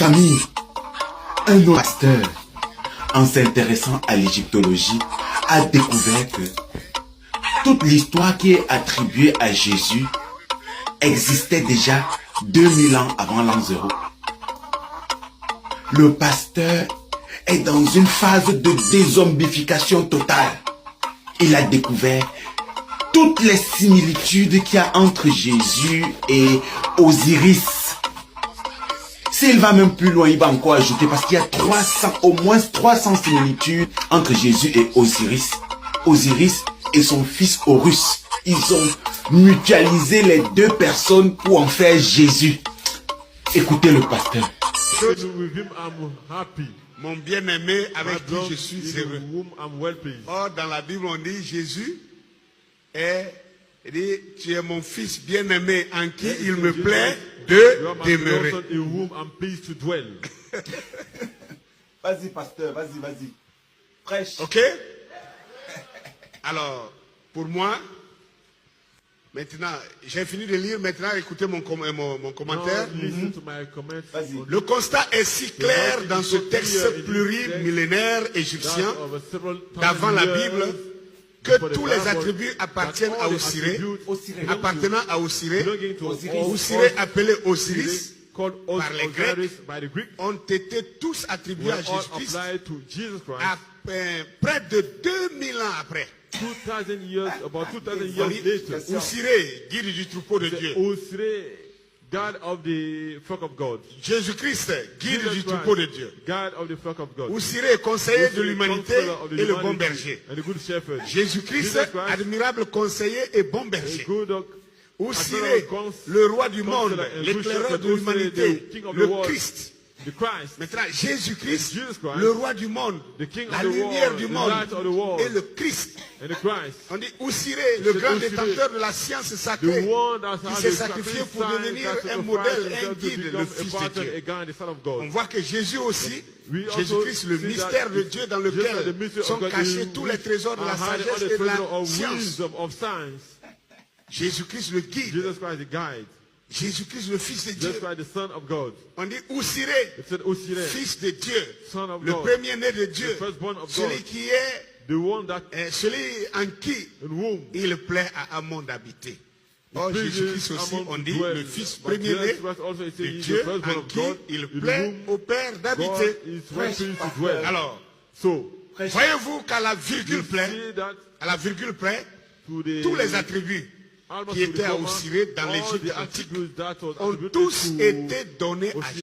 Famille, un autre pasteur, en s'intéressant à l'égyptologie, a découvert que toute l'histoire qui est attribuée à Jésus existait déjà 2000 ans avant l'an 0. Le pasteur est dans une phase de dézombification totale. Il a découvert toutes les similitudes qu'il y a entre Jésus et Osiris. S'il va même plus loin, il va encore ajouter, parce qu'il y a au moins 300 similitudes entre Jésus et Osiris. Osiris et son fils Horus. Ils ont mutualisé les deux personnes pour en faire Jésus. Écoutez le pasteur. Mon bien-aimé avec qui je suis heureux. Or, dans la Bible, on dit Jésus dit, tu es mon fils bien-aimé en qui il me plaît de demeurer. Vas-y, pasteur, vas-y. Prêche. Ok? Alors, pour moi, maintenant, j'ai fini de lire, maintenant écoutez mon commentaire. Le constat est si clair dans ce texte plurimillénaire égyptien d'avant la Bible que tous les attributs appartiennent à Osiré, appartenant à Osiré, Osiré appelé Osiris par les Grecs, ont été tous attribués à Jésus-Christ près de 2000 ans après. 2000 years, about 2000 years later. Osiré, guide du troupeau de Dieu. Osiré, God of the flock of God. Jésus-Christ, guide du troupeau de Dieu. God of the flock of God. Osiré, conseiller de l'humanité et le bon berger. Jésus-Christ, admirable conseiller et bon berger. Osiré, le roi du monde, l'éclaireur de l'humanité, le Christ. Maintenant, Jésus-Christ, le roi du monde, la lumière du monde et le Christ. On dit Osiré, le grand détenteur de la science sacrée, qui s'est sacrifié pour devenir un modèle, un guide, le Fils de Dieu. On voit que Jésus aussi, Jésus-Christ, le mystère de Dieu dans lequel sont cachés tous les trésors de la sagesse et de la science. Jésus-Christ, le guide. Jésus-Christ, le Fils de Dieu. On dit Osiré, Fils de Dieu, le premier-né de Dieu, celui qui est celui en qui il plaît à un monde habité. Or, Jésus-Christ aussi, on dit le Fils premier-né de Dieu en qui il plaît au Père d'habiter. Alors, voyez-vous qu'à la virgule près, tous les attributs qui étaient à Osiré dans l'Égypte antique ont tous été donnés à Jésus.